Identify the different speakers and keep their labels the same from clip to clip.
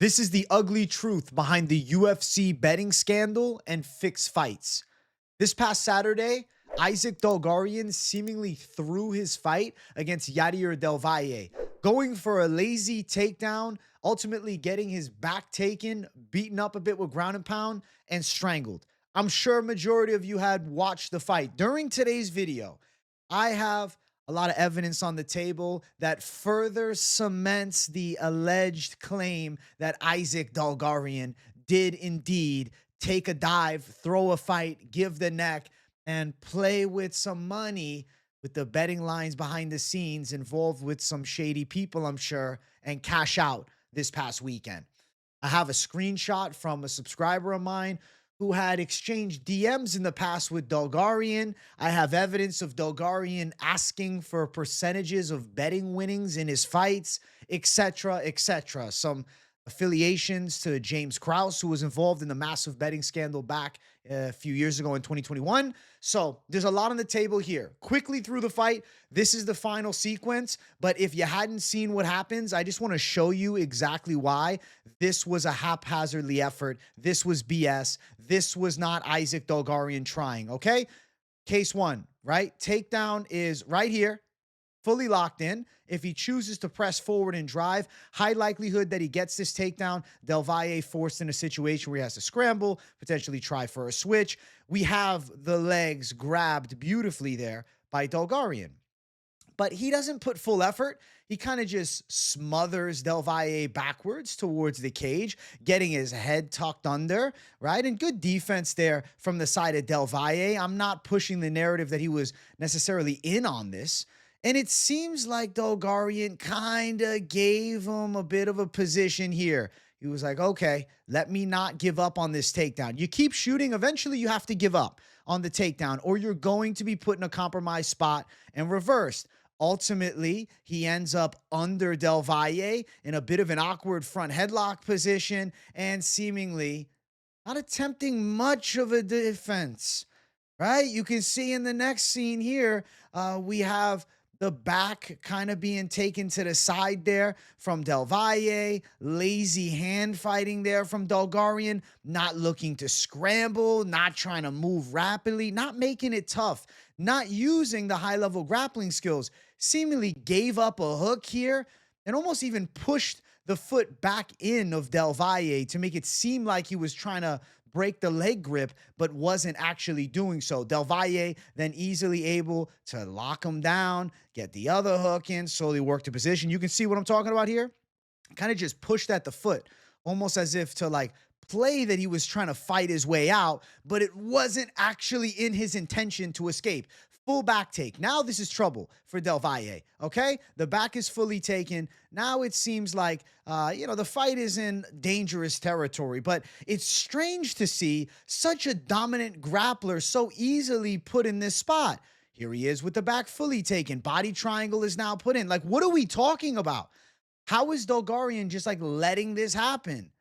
Speaker 1: This is the ugly truth behind the UFC betting scandal and fixed fights. This past Saturday, Isaac Dulgarian seemingly threw his fight against Yadier Del Valle, going for a lazy takedown, ultimately getting his back taken, beaten up a bit with ground and pound, and strangled. I'm sure a majority of you had watched the fight. During today's video, I have a lot of evidence on the table that further cements the alleged claim that Isaac Dulgarian did indeed take a dive, throw a fight, give the neck, and play with some money with the betting lines behind the scenes involved with some shady people, I'm sure, and cash out this past weekend. I have a screenshot from a subscriber of mine who had exchanged DMs in the past with Dulgarian. I have evidence of Dulgarian asking for percentages of betting winnings in his fights, etc., etc. Some affiliations to James Krause, who was involved in the massive betting scandal back a few years ago in 2021. So there's a lot on the table here. Quickly through the fight, this is the final sequence. But if you hadn't seen what happens, I just want to show you exactly why this was a haphazardly effort. This was BS. This was not Isaac Dulgarian trying, okay? Case one, right? Takedown is right here, fully locked in. If he chooses to press forward and drive, high likelihood that he gets this takedown. Del Valle forced in a situation where he has to scramble, potentially try for a switch. We have the legs grabbed beautifully there by Dulgarian. But he doesn't put full effort. He kind of just smothers Del Valle backwards towards the cage, getting his head tucked under, right? And good defense there from the side of Del Valle. I'm not pushing the narrative that he was necessarily in on this. And it seems like Dulgarian kind of gave him a bit of a position here. He was like, okay, let me not give up on this takedown. You keep shooting, eventually you have to give up on the takedown, or you're going to be put in a compromised spot and reversed. Ultimately, he ends up under Del Valle in a bit of an awkward front headlock position and seemingly not attempting much of a defense, right? You can see in the next scene here, we have the back kind of being taken to the side there from Del Valle, lazy hand fighting there from Dulgarian, not looking to scramble, not trying to move rapidly, not making it tough, not using the high-level grappling skills, seemingly gave up a hook here and almost even pushed the foot back in of Del Valle to make it seem like he was trying to break the leg grip, but wasn't actually doing so. Del Valle then easily able to lock him down, get the other hook in, slowly work the position. You can see what I'm talking about here. Kind of just pushed at the foot, almost as if to like play that he was trying to fight his way out, but it wasn't actually in his intention to escape. Full back take. Now this is trouble for Del Valle, okay? The back is fully taken. Now it seems like, the fight is in dangerous territory, but it's strange to see such a dominant grappler so easily put in this spot. Here he is with the back fully taken. Body triangle is now put in. Like, what are we talking about? How is Dulgarian just like letting this happen?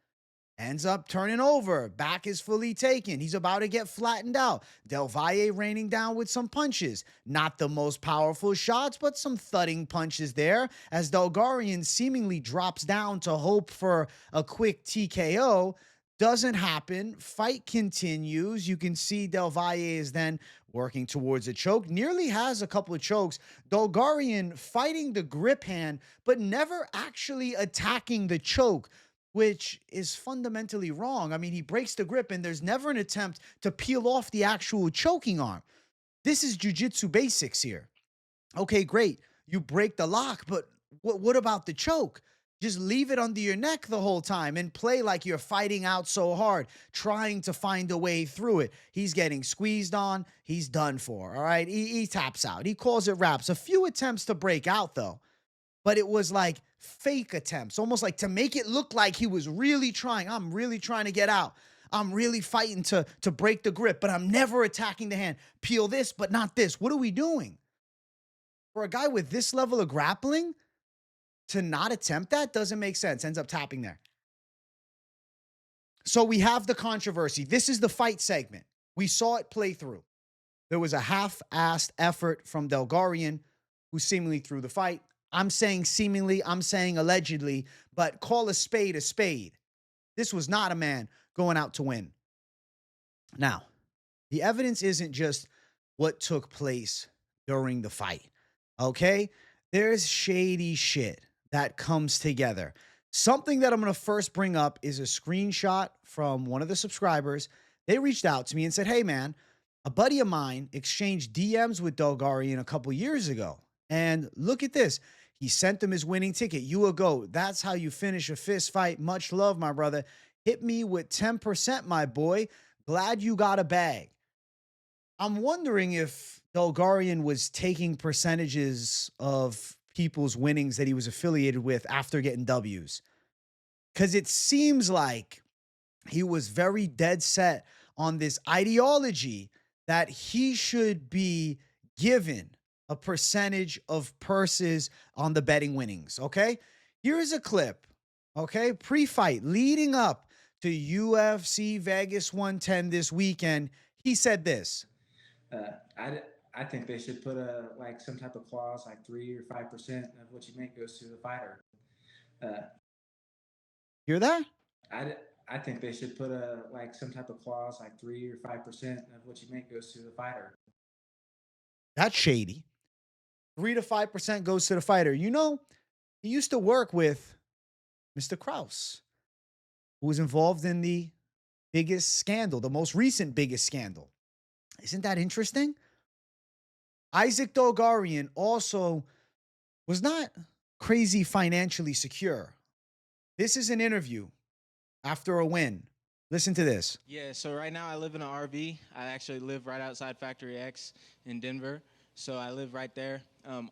Speaker 1: Ends up turning over. Back is fully taken. He's about to get flattened out. Del Valle raining down with some punches. Not the most powerful shots, but some thudding punches there as Dulgarian seemingly drops down to hope for a quick TKO. Doesn't happen. Fight continues. You can see Del Valle is then working towards a choke. Nearly has a couple of chokes. Dulgarian fighting the grip hand, but never actually attacking the choke, which is fundamentally wrong. I mean, he breaks the grip and there's never an attempt to peel off the actual choking arm. This is jiu-jitsu basics here. Okay, great. You break the lock, but what about the choke? Just leave it under your neck the whole time and play like you're fighting out so hard, trying to find a way through it. He's getting squeezed on. He's done for, all right? He taps out. He calls it wraps. A few attempts to break out, though, but it was like fake attempts, almost like to make it look like he was really trying. I'm really trying to get out. I'm really fighting to break the grip, but I'm never attacking the hand. Peel this, but not this. What are we doing? For a guy with this level of grappling, to not attempt that doesn't make sense. Ends up tapping there. So we have the controversy. This is the fight segment. We saw it play through. There was a half-assed effort from Dulgarian, who seemingly threw the fight. I'm saying seemingly, I'm saying allegedly, but call a spade a spade. This was not a man going out to win. Now, the evidence isn't just what took place during the fight, okay? There's shady shit that comes together. Something that I'm going to first bring up is a screenshot from one of the subscribers. They reached out to me and said, hey, man, a buddy of mine exchanged DMs with Dulgarian a couple years ago. And look at this. He sent him his winning ticket. You a GOAT. That's how you finish a fist fight. Much love, my brother. Hit me with 10%, my boy. Glad you got a bag. I'm wondering if Dulgarian was taking percentages of people's winnings that he was affiliated with after getting W's. Because it seems like he was very dead set on this ideology that he should be given a percentage of purses on the betting winnings, okay? Here's a clip, okay? Pre-fight, leading up to UFC Vegas 110 this weekend. He said this.
Speaker 2: I think they should put like some type of clause, like 3 or 5% of what you make goes to the fighter.
Speaker 1: Hear that?
Speaker 2: I think they should put like some type of clause, like 3 or 5% of what you make goes to the fighter.
Speaker 1: That's shady. 3 to 5% goes to the fighter. You know, he used to work with Mr. Krause, who was involved in the biggest scandal, the most recent biggest scandal. Isn't that interesting? Isaac Dulgarian also was not crazy financially secure. This is an interview after a win. Listen to this.
Speaker 3: Yeah, so right now I live in an RV. I actually live right outside Factory X in Denver. So I live right there.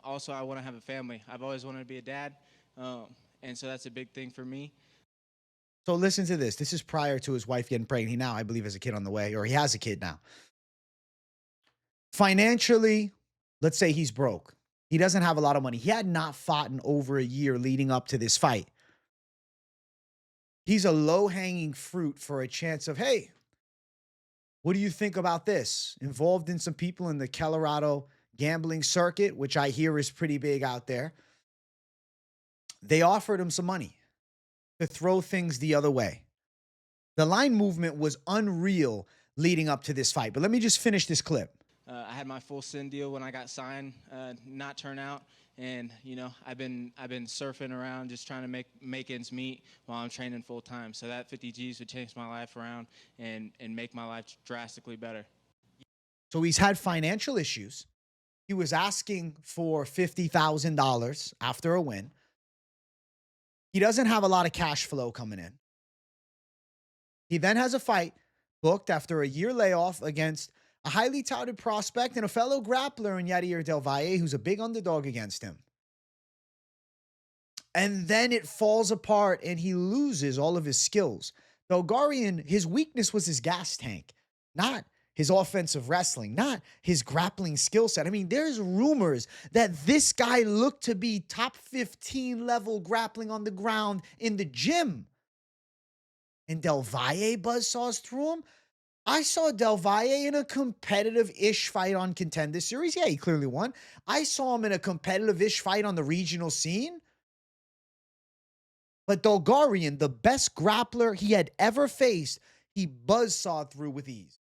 Speaker 3: Also, I want to have a family. I've always wanted to be a dad. And so that's a big thing for me.
Speaker 1: So listen to this. This is prior to his wife getting pregnant. He now, I believe, has a kid on the way, or he has a kid now. Financially, let's say he's broke. He doesn't have a lot of money. He had not fought in over a year leading up to this fight. He's a low-hanging fruit for a chance of, hey, what do you think about this? Involved in some people in the Colorado gambling circuit, which I hear is pretty big out there. They offered him some money to throw things the other way. The line movement was unreal leading up to this fight. But let me just finish this clip.
Speaker 3: I had my full SIN deal when I got signed, not turn out. And, you know, I've been surfing around just trying to make ends meet while I'm training full time. So that 50 G's would change my life around and make my life drastically better.
Speaker 1: So he's had financial issues. He was asking for $50,000 after a win. He doesn't have a lot of cash flow coming in. He then has a fight booked after a year layoff against a highly touted prospect and a fellow grappler in Yadier Del Valle, who's a big underdog against him. And then it falls apart and he loses all of his skills. Dulgarian, his weakness was his gas tank, not his offensive wrestling, not his grappling skill set. I mean, there's rumors that this guy looked to be top 15 level grappling on the ground in the gym. And Del Valle buzzsaws through him. I saw Del Valle in a competitive-ish fight on Contender Series. Yeah, he clearly won. I saw him in a competitive-ish fight on the regional scene. But Dulgarian, the best grappler he had ever faced, he buzzsawed through with ease.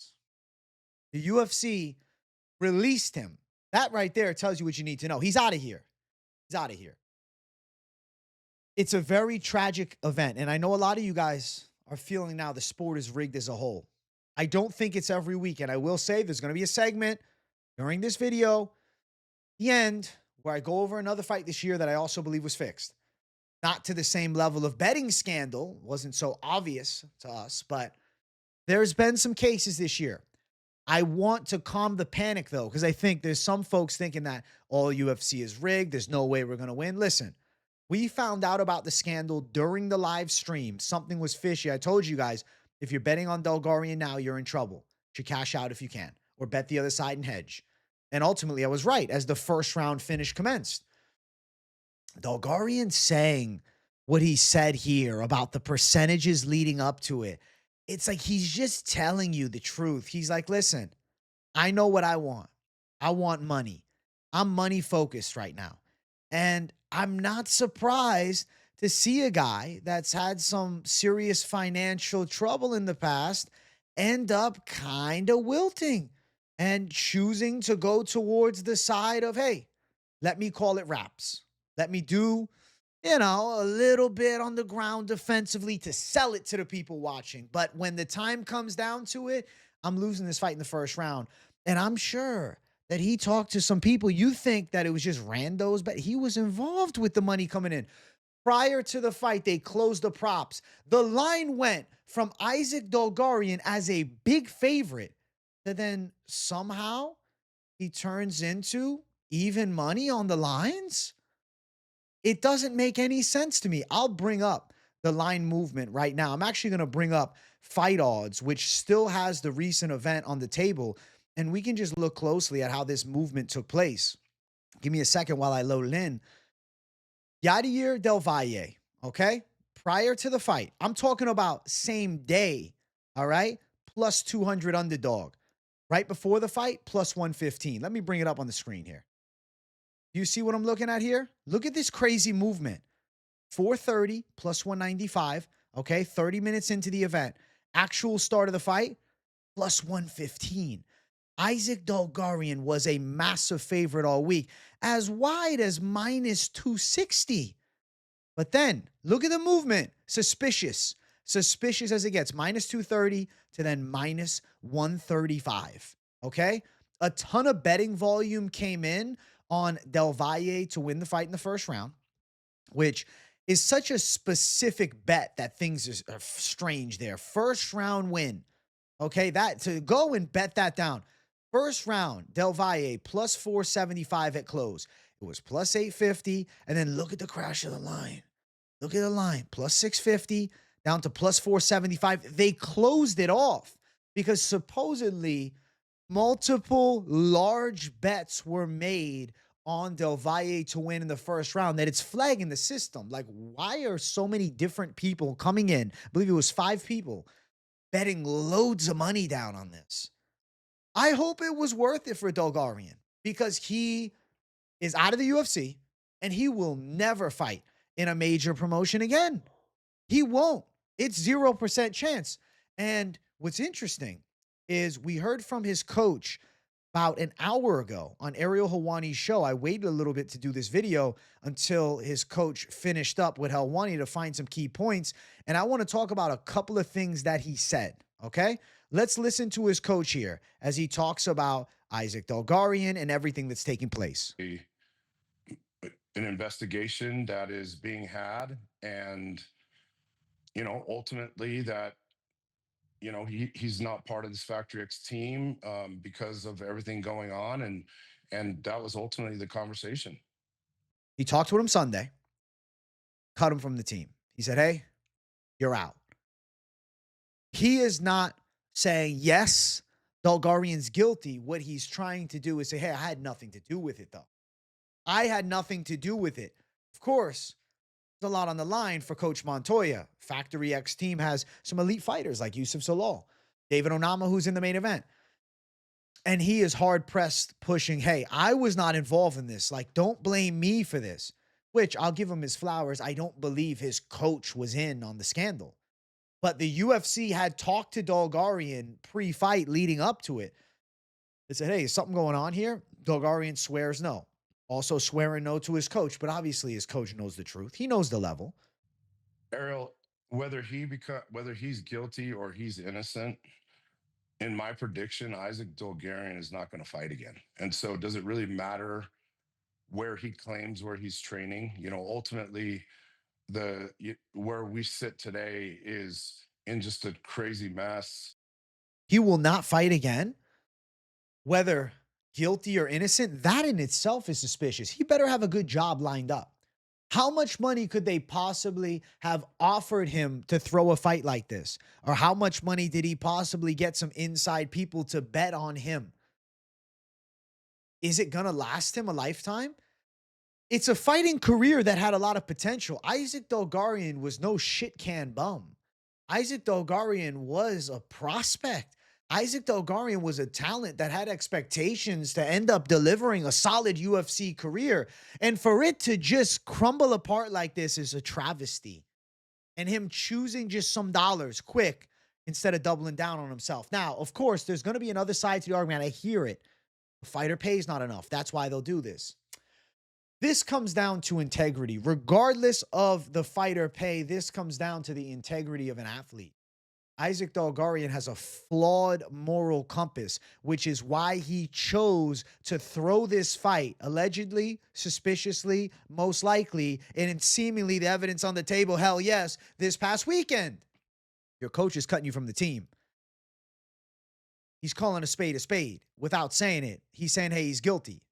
Speaker 1: The UFC released him. That right there tells you what you need to know. He's out of here. He's out of here. It's a very tragic event. And I know a lot of you guys are feeling now the sport is rigged as a whole. I don't think it's every week. And I will say there's going to be a segment during this video, the end, where I go over another fight this year that I also believe was fixed. Not to the same level of betting scandal. Wasn't so obvious to us, but there's been some cases this year. I want to calm the panic, though, because I think there's some folks thinking that all UFC is rigged. There's no way we're going to win. Listen, we found out about the scandal during the live stream. Something was fishy. I told you guys, if you're betting on Dulgarian now, you're in trouble. You should cash out if you can, or bet the other side and hedge. And ultimately, I was right as the first round finish commenced. Dulgarian saying what he said here about the percentages leading up to it. It's like he's just telling you the truth. He's like, listen, I know what I want. I want money. I'm money focused right now. And I'm not surprised to see a guy that's had some serious financial trouble in the past end up kind of wilting and choosing to go towards the side of, hey, let me call it wraps. Let me do, a little bit on the ground defensively to sell it to the people watching. But when the time comes down to it, I'm losing this fight in the first round. And I'm sure that he talked to some people. You think that it was just randos, but he was involved with the money coming in. Prior to the fight, they closed the props. The line went from Isaac Dulgarian as a big favorite to then somehow he turns into even money on the lines. It doesn't make any sense to me. I'll bring up the line movement right now. I'm actually going to bring up Fight Odds, which still has the recent event on the table, and we can just look closely at how this movement took place. Give me a second while I load it in. Yadier Del Valle, okay? Prior to the fight, I'm talking about same day, all right? Plus 200 underdog. Right before the fight, plus 115. Let me bring it up on the screen here. You see what I'm looking at here? Look at this crazy movement. 430 plus 195, okay? 30 minutes into the event. Actual start of the fight, plus 115. Isaac Dulgarian was a massive favorite all week, as wide as minus 260. But then, look at the movement. Suspicious. Suspicious as it gets. Minus 230 to then minus 135. Okay? A ton of betting volume came in on Del Valle to win the fight in the first round, which is such a specific bet that things are strange there. First round win. Okay? That to go and bet that down. First round, Del Valle plus 475 at close. It was plus 850. And then look at the crash of the line. Look at the line. Plus 650 down to plus 475. They closed it off because supposedly multiple large bets were made on Del Valle to win in the first round that it's flagging the system. Like, why are so many different people coming in? I believe it was 5 people betting loads of money down on this. I hope it was worth it for Dulgarian because he is out of the UFC and he will never fight in a major promotion again. He won't. It's 0% chance. And what's interesting is we heard from his coach about an hour ago on Ariel Helwani's show. I waited a little bit to do this video until his coach finished up with Helwani to find some key points. And I want to talk about a couple of things that he said, okay? Let's listen to his coach here as he talks about Isaac Dulgarian and everything that's taking place.
Speaker 4: An investigation that is being had, and ultimately that he's not part of this Factory X team because of everything going on, and that was ultimately the conversation.
Speaker 1: He talked to him Sunday, cut him from the team. He said, hey, you're out. He is not saying, yes, Dulgarian's guilty. What he's trying to do is say, hey, I had nothing to do with it, though. I had nothing to do with it. Of course, there's a lot on the line for Coach Montoya. Factory X team has some elite fighters like Yusuf Salal, David Onama, who's in the main event. And he is hard-pressed pushing, hey, I was not involved in this. Like, don't blame me for this. Which, I'll give him his flowers. I don't believe his coach was in on the scandal. But the UFC had talked to Dulgarian pre-fight leading up to it. They said, hey, is something going on here? Dulgarian swears no. Also swearing no to his coach, but obviously his coach knows the truth. He knows the level.
Speaker 4: Ariel, whether he's guilty or he's innocent, in my prediction, Isaac Dulgarian is not going to fight again. And so does it really matter where he claims where he's training? Ultimately, where we sit today is in just a crazy mess.
Speaker 1: He will not fight again, whether guilty or innocent. That in itself is suspicious. He better have a good job lined up. How much money could they possibly have offered him to throw a fight like this? Or how much money did he possibly get some inside people to bet on him? Is it going to last him a lifetime? It's a fighting career that had a lot of potential. Isaac Dulgarian was no shit can bum. Isaac Dulgarian was a prospect Isaac Dulgarian was a talent that had expectations to end up delivering a solid UFC career. And for it to just crumble apart like this is a travesty. And him choosing just some dollars quick instead of doubling down on himself. Now, of course, there's going to be another side to the argument. I hear it. The fighter pays not enough. That's why they'll do this. This comes down to integrity. Regardless of the fighter pay, this comes down to the integrity of an athlete. Isaac Dulgarian has a flawed moral compass, which is why he chose to throw this fight, allegedly, suspiciously, most likely, and seemingly the evidence on the table, hell yes, this past weekend. Your coach is cutting you from the team. He's calling a spade without saying it. He's saying, hey, he's guilty.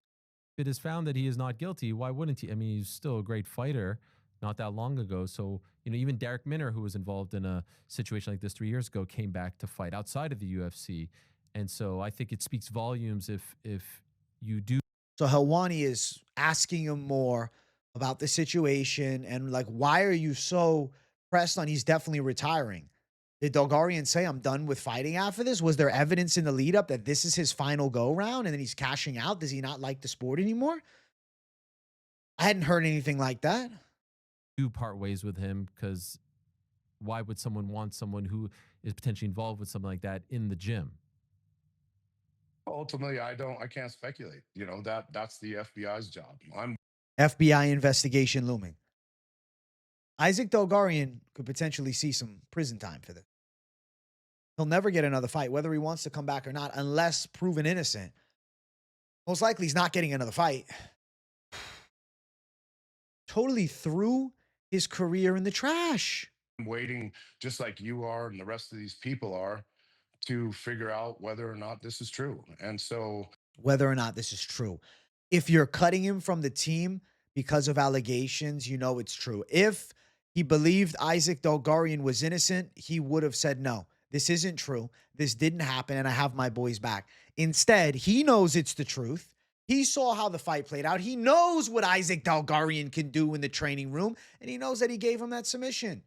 Speaker 5: If it is found that he is not guilty, why wouldn't he? I mean, he's still a great fighter not that long ago. So, even Derek Minner, who was involved in a situation like this 3 years ago, came back to fight outside of the UFC. And so I think it speaks volumes if you do.
Speaker 1: So Helwani is asking him more about the situation and like, why are you so pressed on he's definitely retiring? Did Dulgarian say, I'm done with fighting after this? Was there evidence in the lead up that this is his final go round and then he's cashing out? Does he not like the sport anymore? I hadn't heard anything like that.
Speaker 5: Do part ways with him, because why would someone want someone who is potentially involved with something like that in the gym?
Speaker 4: Ultimately, I can't speculate. That's the FBI's job.
Speaker 1: FBI investigation looming. Isaac Dulgarian could potentially see some prison time for this. He'll never get another fight, whether he wants to come back or not, unless proven innocent. Most likely he's not getting another fight. Totally threw his career in the trash.
Speaker 4: I'm waiting, just like you are and the rest of these people are, to figure out whether or not this is true. And so
Speaker 1: whether or not this is true. If you're cutting him from the team because of allegations, it's true. If he believed Isaac Dulgarian was innocent, he would have said, no, this isn't true. This didn't happen, and I have my boys back. Instead, he knows it's the truth. He saw how the fight played out. He knows what Isaac Dulgarian can do in the training room, and he knows that he gave him that submission.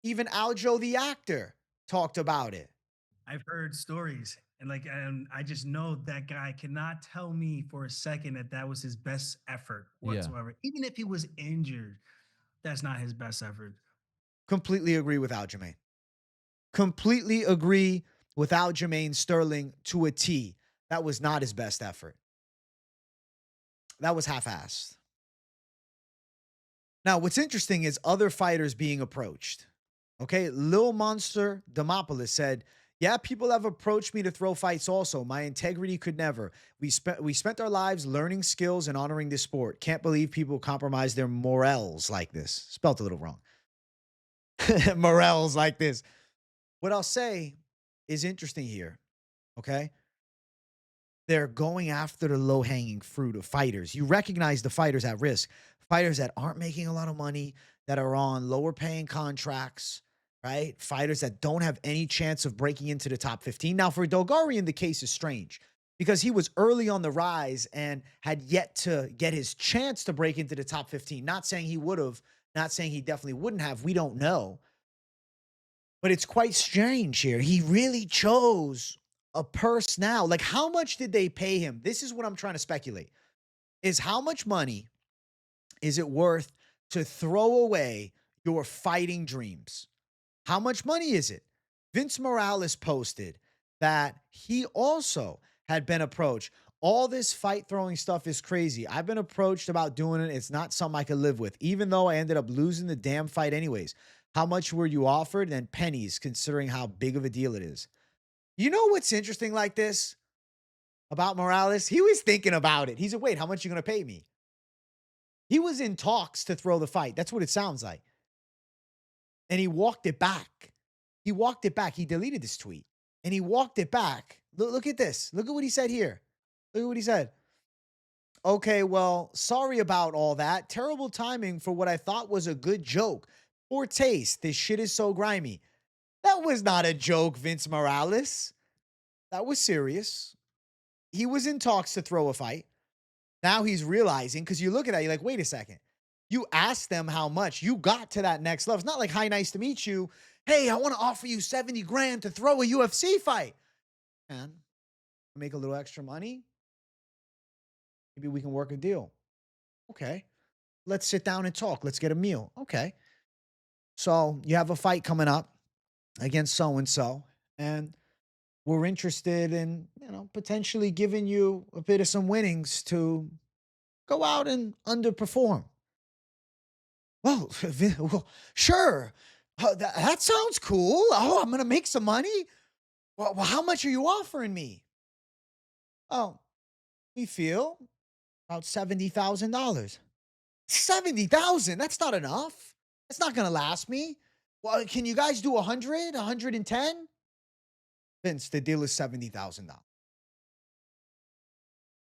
Speaker 1: Even Aljo, the actor, talked about it.
Speaker 6: I've heard stories, and I just know that guy cannot tell me for a second that was his best effort whatsoever. Yeah. Even if he was injured, that's not his best effort.
Speaker 1: Completely agree with Aljamain. Completely agree with Aljamain Sterling to a T. That was not his best effort. That was half-assed. Now, what's interesting is other fighters being approached. Okay, Lil Monster Demopoulos said, yeah, people have approached me to throw fights also. My integrity could never. We spent our lives learning skills and honoring this sport. Can't believe people compromise their morals like this. Spelt a little wrong. Morals like this. What I'll say is interesting here, okay? They're going after the low-hanging fruit of fighters. You recognize the fighters at risk. Fighters that aren't making a lot of money, that are on lower-paying contracts, right? Fighters that don't have any chance of breaking into the top 15. Now, for Dulgarian, the case is strange because he was early on the rise and had yet to get his chance to break into the top 15. Not saying he would have, not saying he definitely wouldn't have. We don't know. But it's quite strange here. He really chose a purse now. Like, how much did they pay him? This is what I'm trying to speculate. Is how much money is it worth to throw away your fighting dreams? How much money is it? Vince Morales posted that he also had been approached. All this fight throwing stuff is crazy. I've been approached about doing it. It's not something I could live with, even though I ended up losing the damn fight anyways. How much were you offered? And pennies, considering how big of a deal it is. You know what's interesting like this about Morales? He was thinking about it. He said, wait, how much are you going to pay me? He was in talks to throw the fight. That's what it sounds like. And he walked it back. He walked it back. He deleted this tweet. And he walked it back. Look at this. Look at what he said here. Look at what he said. Okay, well, sorry about all that. Terrible timing for what I thought was a good joke. Poor taste. This shit is so grimy. That was not a joke, Vince Morales. That was serious. He was in talks to throw a fight. Now he's realizing, because you look at that, you're like, wait a second. You asked them how much. You got to that next level. It's not like, hi, nice to meet you. Hey, I want to offer you 70 grand to throw a UFC fight. man, make a little extra money. Maybe we can work a deal. Okay. Let's sit down and talk. Let's get a meal. Okay. So you have a fight coming up against so-and-so, and we're interested in, potentially giving you a bit of some winnings to go out and underperform. Well, well sure. That sounds cool. Oh, I'm going to make some money. Well, how much are you offering me? Oh, we feel about $70,000. 70,000? That's not enough. That's not going to last me. Well, can you guys do 100, 110? Vince, the deal is $70,000.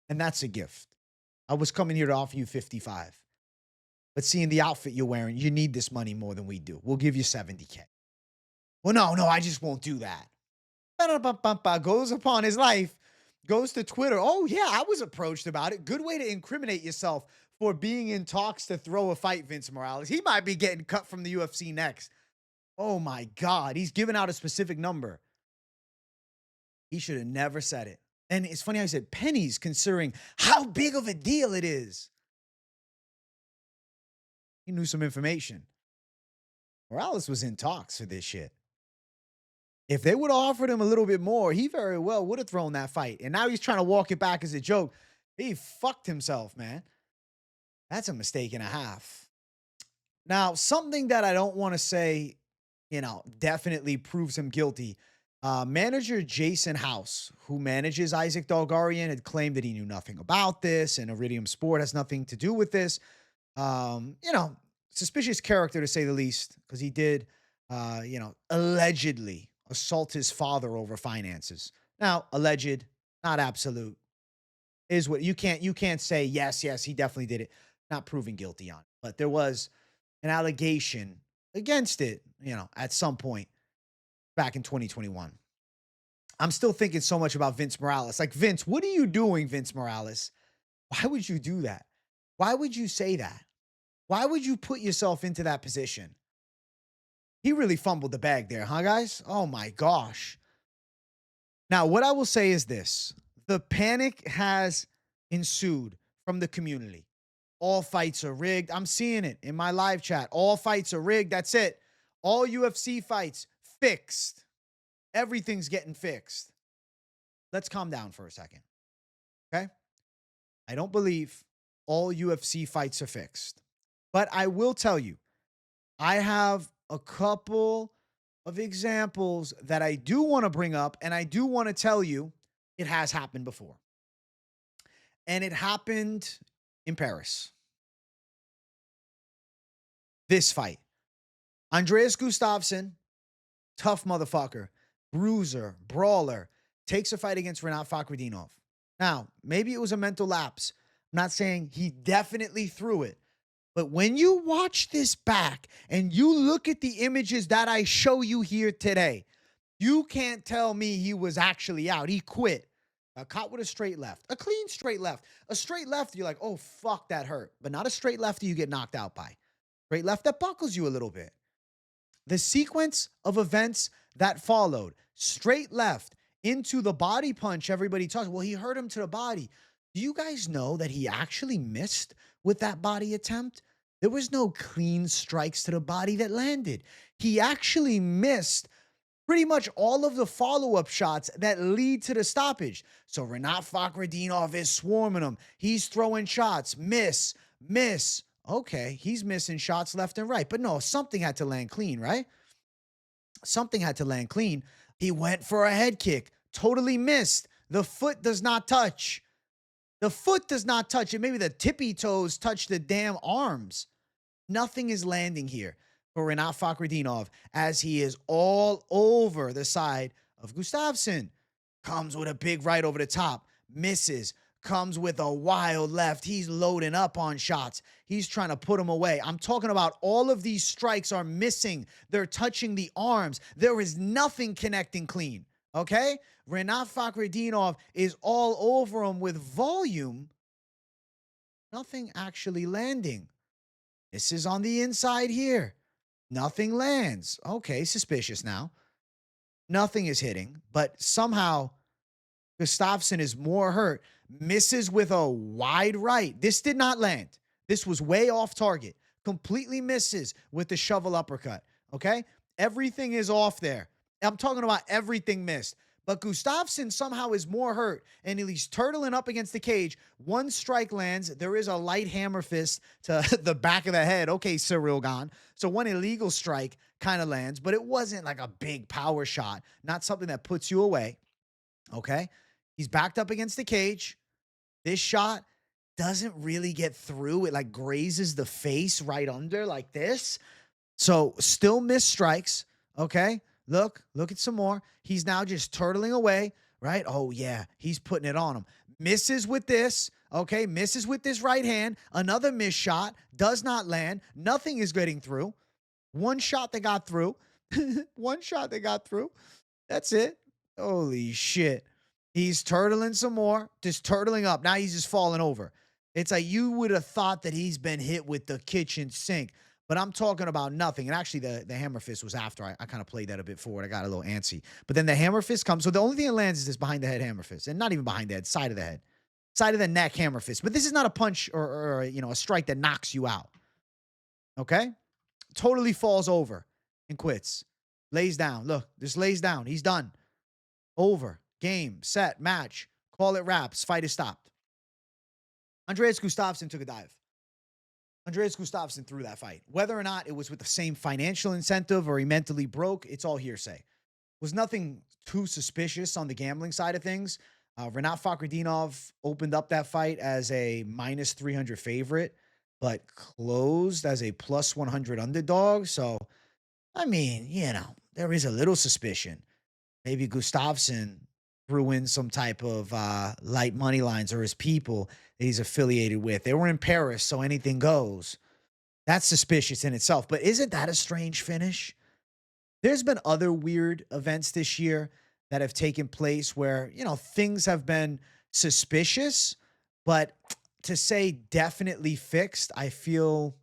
Speaker 1: And that's a gift. I was coming here to offer you 55. But seeing the outfit you're wearing, you need this money more than we do. We'll give you 70K. Well, no, I just won't do that. Goes upon his life, goes to Twitter. Oh, yeah, I was approached about it. Good way to incriminate yourself for being in talks to throw a fight, Vince Morales. He might be getting cut from the UFC next. Oh, my God. He's giving out a specific number. He should have never said it. And it's funny how he said pennies, considering how big of a deal it is. He knew some information. Morales was in talks for this shit. If they would have offered him a little bit more, he very well would have thrown that fight. And now he's trying to walk it back as a joke. He fucked himself, man. That's a mistake and a half. Now, something that I don't want to say, definitely proves him guilty. Manager Jason House, who manages Isaac Dulgarian, had claimed that he knew nothing about this, and Iridium Sport has nothing to do with this. Suspicious character to say the least, because he did, allegedly assault his father over finances. Now, alleged, not absolute, is what you can't say yes, he definitely did it. Not proven guilty on it, but there was an allegation against it, at some point back in 2021. I'm still thinking so much about Vince Morales. Like, Vince, what are you doing, Vince Morales? Why would you do that? Why would you say that? Why would you put yourself into that position? He really fumbled the bag there, huh, guys? Oh, my gosh. Now, what I will say is this. The panic has ensued from the community. All fights are rigged. I'm seeing it in my live chat. All fights are rigged. That's it. All UFC fights fixed. Everything's getting fixed. Let's calm down for a second. Okay? I don't believe all UFC fights are fixed. But I will tell you, I have a couple of examples that I do want to bring up, and I do want to tell you it has happened before. And it happened in Paris. This fight. Andreas Gustafsson, tough motherfucker, bruiser, brawler, takes a fight against Renat Fakhretdinov. Now, maybe it was a mental lapse. I'm not saying he definitely threw it. But when you watch this back and you look at the images that I show you here today, you can't tell me he was actually out. He quit. Caught with a straight left. A clean straight left. A straight left, you're like, oh, fuck, that hurt. But not a straight left you get knocked out by. Straight left that buckles you a little bit. The sequence of events that followed, straight left into the body punch everybody talks. Well, he hurt him to the body. Do you guys know that he actually missed with that body attempt? There was no clean strikes to the body that landed. He actually missed pretty much all of the follow-up shots that lead to the stoppage. So Renat Fakhretdinov is swarming him. He's throwing shots. Miss. Okay, he's missing shots left and right. But no, something had to land clean, right? Something had to land clean. He went for a head kick. Totally missed. The foot does not touch. The foot does not touch it. Maybe the tippy toes touch the damn arms. Nothing is landing here for Renat Fakhretdinov as he is all over the side of Gustafsson. Comes with a big right over the top. Misses. Comes with a wild left. He's loading up on shots. He's trying to put him away. I'm talking about all of these strikes are missing. They're touching the arms. There is nothing connecting clean. Okay? Renat Fakhretdinov is all over him with volume. Nothing actually landing. This is on the inside here. Nothing lands. Okay, suspicious now. Nothing is hitting, but somehow Gustafsson is more hurt. Misses with a wide right. This did not land. This was way off target. Completely misses with the shovel uppercut. Okay? Everything is off there. I'm talking about everything missed. But Gustafsson somehow is more hurt, and he's turtling up against the cage. One strike lands. There is a light hammer fist to the back of the head. Okay, Cyril gone. So one illegal strike kind of lands, but it wasn't like a big power shot. Not something that puts you away. Okay? He's backed up against the cage. This shot doesn't really get through. It like grazes the face right under like this. So still missed strikes. Okay? Look at some more. He's now just turtling away, right? Oh, yeah, he's putting it on him. Misses with this, okay? Misses with this right hand. Another missed shot. Does not land. Nothing is getting through. One shot that got through. One shot that got through. That's it. Holy shit. He's turtling some more. Just turtling up. Now he's just falling over. It's like you would have thought that he's been hit with the kitchen sink. But I'm talking about nothing. And actually, the hammer fist was after I kind of played that a bit forward. I got a little antsy. But then the hammer fist comes. So the only thing that lands is this behind the head hammer fist. And not even behind the head, side of the head. Side of the neck hammer fist. But this is not a punch or a strike that knocks you out. Okay? Totally falls over and quits. Lays down. Look, just lays down. He's done. Over. Game. Set. Match. Call it wraps. Fight is stopped. Andreas Gustafsson took a dive. Andreas Gustafsson threw that fight. Whether or not it was with the same financial incentive or he mentally broke, it's all hearsay. Was nothing too suspicious on the gambling side of things. Renat Fakhretdinov opened up that fight as a minus 300 favorite, but closed as a plus 100 underdog. So, I mean, there is a little suspicion. Maybe Gustafsson threw in some type of light money lines or his people that he's affiliated with. They were in Paris, so anything goes. That's suspicious in itself. But isn't that a strange finish? There's been other weird events this year that have taken place where, things have been suspicious, but to say definitely fixed, I feel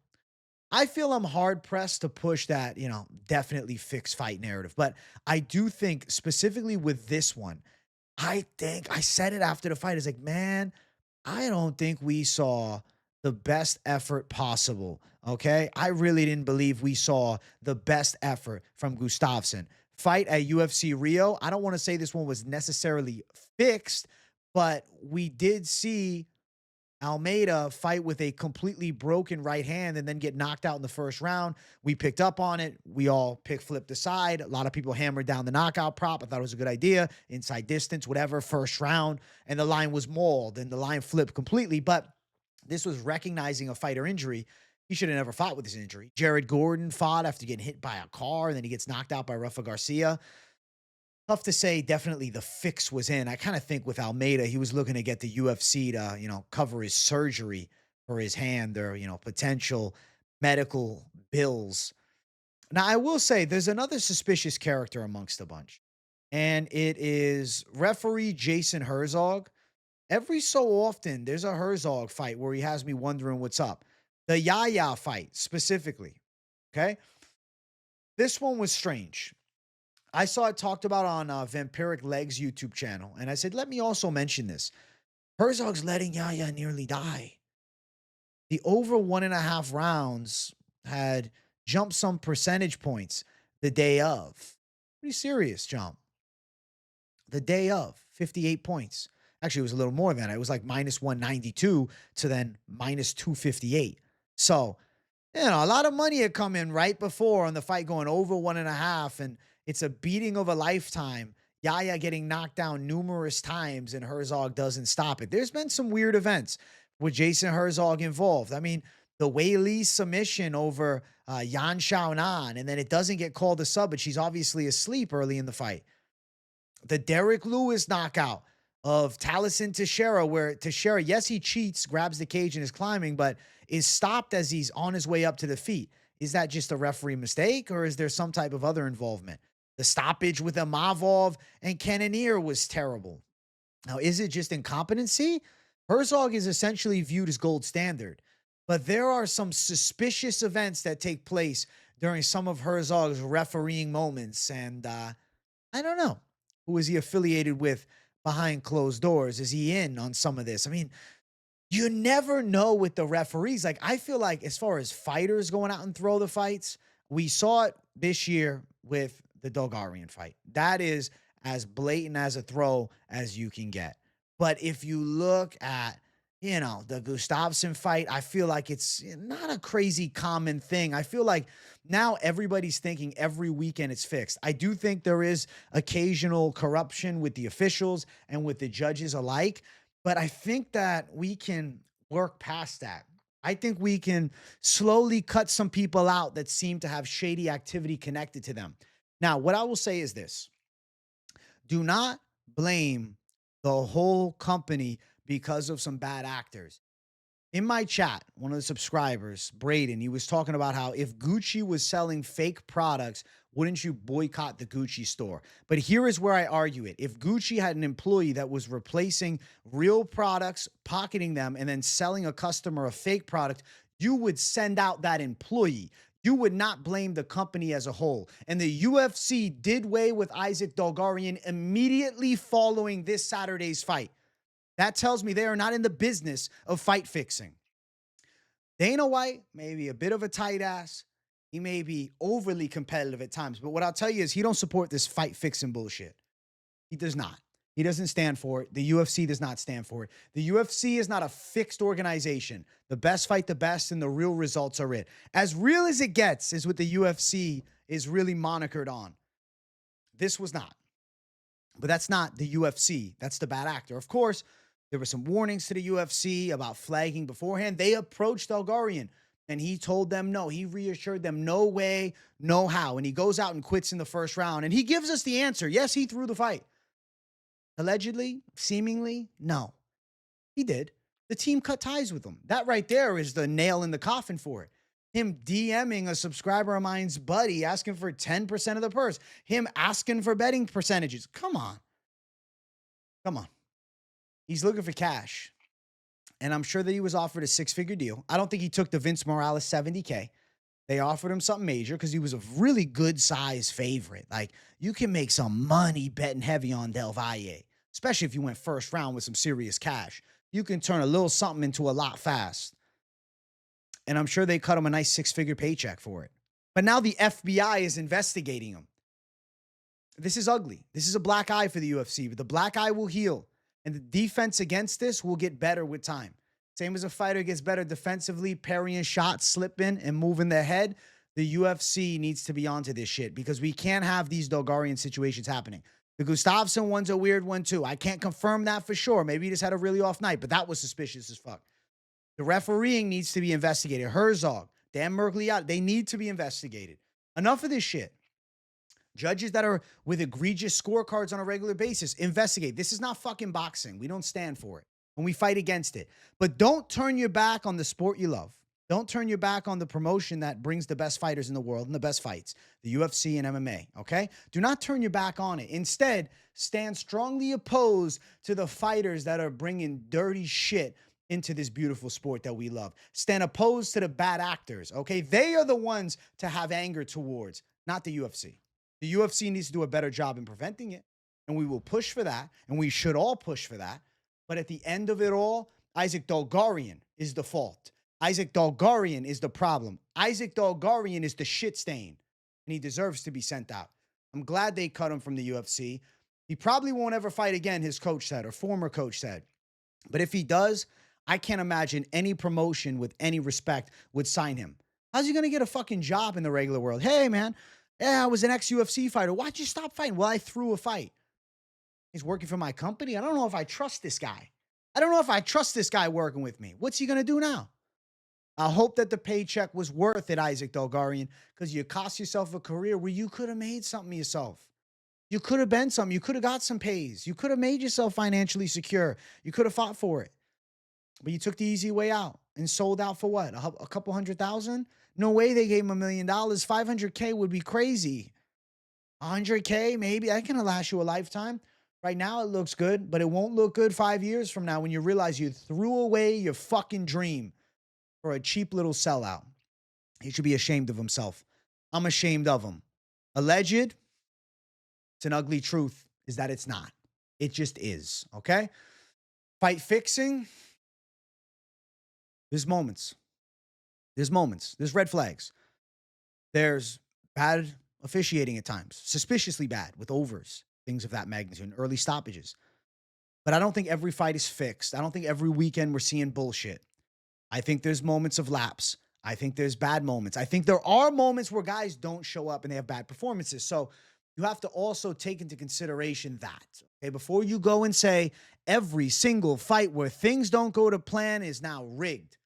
Speaker 1: I'm hard pressed to push that, definitely fixed fight narrative. But I do think specifically with this one, I said it after the fight. It's like, man, I don't think we saw the best effort possible. Okay. I really didn't believe we saw the best effort from Gustafsson. Fight at UFC Rio. I don't want to say this one was necessarily fixed, but we did see Almeida fight with a completely broken right hand and then get knocked out in the first round. We picked up on it. We all flipped aside. A lot of people hammered down the knockout prop. I thought it was a good idea. Inside distance, whatever, first round. And the line was mauled and the line flipped completely. But this was recognizing a fighter injury. He should have never fought with this injury. Jared Gordon fought after getting hit by a car and then he gets knocked out by Rafa Garcia. Tough to say definitely the fix was in. I kind of think with Almeida, he was looking to get the UFC to, cover his surgery for his hand or, potential medical bills. Now, I will say there's another suspicious character amongst the bunch, and it is referee Jason Herzog. Every so often, there's a Herzog fight where he has me wondering what's up. The Yaya fight specifically, okay? This one was strange. I saw it talked about on Vampiric Legs YouTube channel, and I said, let me also mention this. Herzog's letting Yaya nearly die. The over 1.5 rounds had jumped some percentage points the day of. Pretty serious jump. The day of, 58 points. Actually, it was a little more than that. It was like minus 192 to then minus 258. So, a lot of money had come in right before on the fight going over 1.5, and it's a beating of a lifetime. Yaya getting knocked down numerous times and Herzog doesn't stop it. There's been some weird events with Jason Herzog involved. I mean, the Wei Li submission over Yan Xiaonan, and then it doesn't get called a sub, but she's obviously asleep early in the fight. The Derek Lewis knockout of Taliesin Teixeira, where Teixeira, yes, he cheats, grabs the cage and is climbing, but is stopped as he's on his way up to the feet. Is that just a referee mistake, or is there some type of other involvement? The stoppage with Imavov and Cannonier was terrible. Now, is it just incompetency? Herzog is essentially viewed as gold standard, but there are some suspicious events that take place during some of Herzog's refereeing moments, and I don't know. Who is he affiliated with behind closed doors? Is he in on some of this? I mean, you never know with the referees. Like, I feel like as far as fighters going out and throw the fights, we saw it this year with the Dulgarian fight. That is as blatant as a throw as you can get. But if you look at, the Gustafsson fight, I feel like it's not a crazy common thing. I feel like now everybody's thinking every weekend it's fixed. I do think there is occasional corruption with the officials and with the judges alike, but I think that we can work past that. I think we can slowly cut some people out that seem to have shady activity connected to them. Now, what I will say is this: do not blame the whole company because of some bad actors. In my chat, one of the subscribers, Braden, he was talking about how if Gucci was selling fake products, wouldn't you boycott the Gucci store? But here is where I argue it. If Gucci had an employee that was replacing real products, pocketing them, and then selling a customer a fake product, you would send out that employee. You would not blame the company as a whole. And the UFC did weigh with Isaac Dulgarian immediately following this Saturday's fight. That tells me they are not in the business of fight fixing. Dana White may be a bit of a tight ass. He may be overly competitive at times. But what I'll tell you is he don't support this fight fixing bullshit. He does not. He doesn't stand for it. The UFC does not stand for it. The UFC is not a fixed organization. The best fight the best, and the real results are it. As real as it gets is what the UFC is really monikered on. This was not. But that's not the UFC. That's the bad actor. Of course, there were some warnings to the UFC about flagging beforehand. They approached Dulgarian, and he told them no. He reassured them, no way, no how. And he goes out and quits in the first round. And he gives us the answer. Yes, he threw the fight. Allegedly, seemingly, no. He did. The team cut ties with him. That right there is the nail in the coffin for it. Him DMing a subscriber of mine's buddy, asking for 10% of the purse. Him asking for betting percentages. Come on. Come on. He's looking for cash. And I'm sure that he was offered a six-figure deal. I don't think he took the Vince Morales $70K. They offered him something major because he was a really good size favorite. Like, you can make some money betting heavy on Del Valle, especially if you went first round with some serious cash. You can turn a little something into a lot fast. And I'm sure they cut him a nice six-figure paycheck for it. But now the FBI is investigating him. This is ugly. This is a black eye for the UFC, but the black eye will heal. And the defense against this will get better with time. Same as a fighter gets better defensively, parrying shots, slipping, and moving their head. The UFC needs to be onto this shit because we can't have these Dulgarian situations happening. The Gustafsson one's a weird one too. I can't confirm that for sure. Maybe he just had a really off night, but that was suspicious as fuck. The refereeing needs to be investigated. Herzog, Dan Merkley, they need to be investigated. Enough of this shit. Judges that are with egregious scorecards on a regular basis, investigate. This is not fucking boxing. We don't stand for it, and we fight against it. But don't turn your back on the sport you love. Don't turn your back on the promotion that brings the best fighters in the world and the best fights, the UFC and MMA, okay? Do not turn your back on it. Instead, stand strongly opposed to the fighters that are bringing dirty shit into this beautiful sport that we love. Stand opposed to the bad actors, okay? They are the ones to have anger towards, not the UFC. The UFC needs to do a better job in preventing it, and we will push for that, and we should all push for that. But at the end of it all, Isaac Dulgarian is the fault. Isaac Dulgarian is the problem. Isaac Dulgarian is the shit stain, and he deserves to be sent out. I'm glad they cut him from the UFC. He probably won't ever fight again, his coach said, or former coach said. But if he does, I can't imagine any promotion with any respect would sign him. How's he going to get a fucking job in the regular world? Hey, man. Yeah, I was an ex-UFC fighter. Why'd you stop fighting? Well, I threw a fight. He's working for my company. I don't know if I trust this guy. I don't know if I trust this guy working with me. What's he going to do now? I hope that the paycheck was worth it, Isaac Dulgarian, because you cost yourself a career where you could have made something yourself. You could have been something. You could have got some pays. You could have made yourself financially secure. You could have fought for it. But you took the easy way out and sold out for what? A couple $100,000? No way they gave him $1 million. $500K would be crazy. $100K, maybe. That can last you a lifetime. Right now, it looks good, but it won't look good 5 years from now when you realize you threw away your fucking dream for a cheap little sellout. He should be ashamed of himself. I'm ashamed of him. Alleged, it's an ugly truth, is that it's not. It just is, okay? Fight fixing, there's moments. There's moments. There's red flags. There's bad officiating at times, suspiciously bad with overs, things of that magnitude, and early stoppages. But I don't think every fight is fixed. I don't think every weekend we're seeing bullshit. I think there's moments of lapse. I think there's bad moments. I think there are moments where guys don't show up and they have bad performances. So you have to also take into consideration that, okay? Before you go and say every single fight where things don't go to plan is now rigged.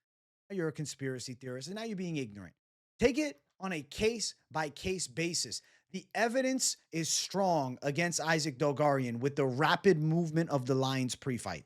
Speaker 1: You're a conspiracy theorist and now you're being ignorant. Take it on a case-by-case basis. The evidence is strong against Isaac Dulgarian with the rapid movement of the lines pre-fight.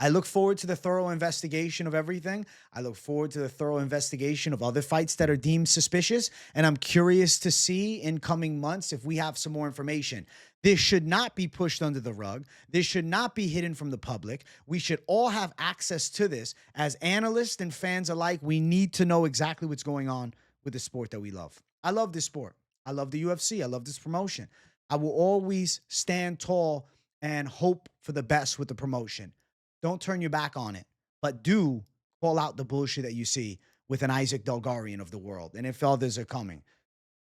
Speaker 1: I look forward to the thorough investigation of everything. I look forward to the thorough investigation of other fights that are deemed suspicious. And I'm curious to see in coming months if we have some more information. This should not be pushed under the rug. This should not be hidden from the public. We should all have access to this. As analysts and fans alike, we need to know exactly what's going on with the sport that we love. I love this sport. I love the UFC. I love this promotion. I will always stand tall and hope for the best with the promotion. Don't turn your back on it, but do call out the bullshit that you see with an Isaac Dulgarian of the world. And if others are coming,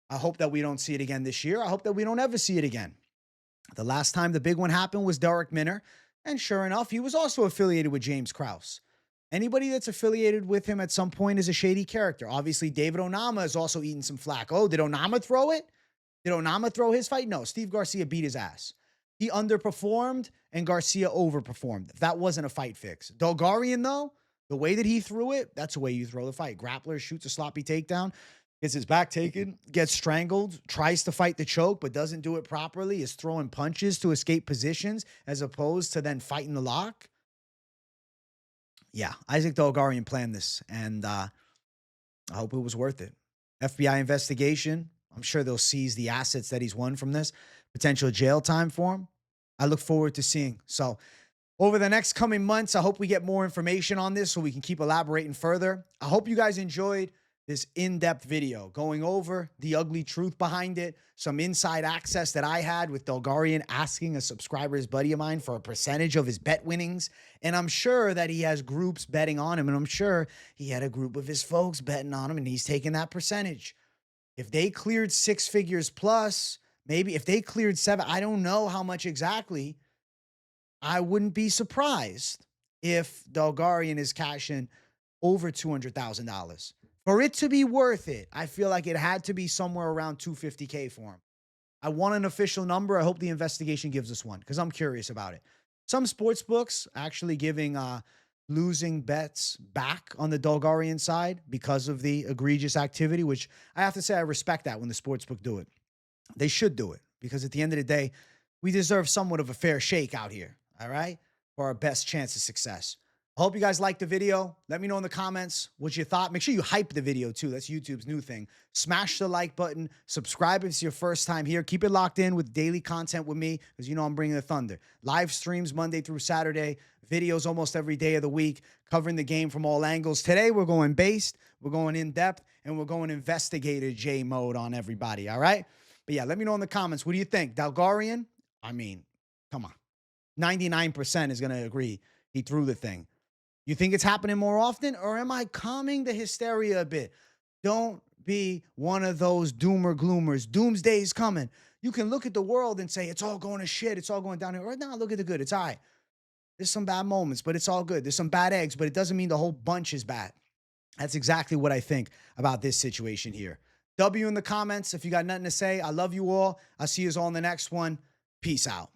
Speaker 1: I hope that we don't see it again this year. I hope that we don't ever see it again. The last time the big one happened was Darek Minner. And sure enough, he was also affiliated with James Krause. Anybody that's affiliated with him at some point is a shady character. Obviously, David Onama is also eating some flack. Oh, did Onama throw it? Did Onama throw his fight? No, Steve Garcia beat his ass. He underperformed and Garcia overperformed. That wasn't a fight fix. Dulgarian, though, the way that he threw it, that's the way you throw the fight. Grappler shoots a sloppy takedown, gets his back taken, gets strangled, tries to fight the choke, but doesn't do it properly, is throwing punches to escape positions as opposed to then fighting the lock. Yeah, Isaac Dulgarian planned this, and I hope it was worth it. FBI investigation. I'm sure they'll seize the assets that he's won from this. Potential jail time for him. I look forward to seeing. So over the next coming months, I hope we get more information on this so we can keep elaborating further. I hope you guys enjoyed this in-depth video going over the ugly truth behind it, some inside access that I had with Dulgarian asking a subscriber's buddy of mine for a percentage of his bet winnings. And I'm sure that he has groups betting on him, and I'm sure he had a group of his folks betting on him, and he's taking that percentage. If they cleared 6 figures plus, maybe if they cleared 7, I don't know how much exactly. I wouldn't be surprised if Dulgarian is cashing over $200,000. For it to be worth it, I feel like it had to be somewhere around $250K for him. I want an official number. I hope the investigation gives us one because I'm curious about it. Some sports books actually giving losing bets back on the Dulgarian side because of the egregious activity, which I have to say I respect that when the sports book do it. They should do it because at the end of the day, we deserve somewhat of a fair shake out here, all right, for our best chance of success. I hope you guys liked the video. Let me know in the comments what you thought. Make sure you hype the video too. That's YouTube's new thing. Smash the like button. Subscribe if it's your first time here. Keep it locked in with daily content with me because you know I'm bringing the thunder. Live streams Monday through Saturday. Videos almost every day of the week covering the game from all angles. Today we're going based, we're going in depth, and we're going investigator J mode on everybody, all right? But yeah, let me know in the comments. What do you think? Dulgarian? I mean, come on. 99% is going to agree he threw the thing. You think it's happening more often, or am I calming the hysteria a bit? Don't be one of those doomer gloomers. Doomsday is coming. You can look at the world and say, it's all going to shit. It's all going down here. Right now, look at the good. It's all right. There's some bad moments, but it's all good. There's some bad eggs, but it doesn't mean the whole bunch is bad. That's exactly what I think about this situation here. W in the comments if you got nothing to say. I love you all. I'll see you all in the next one. Peace out.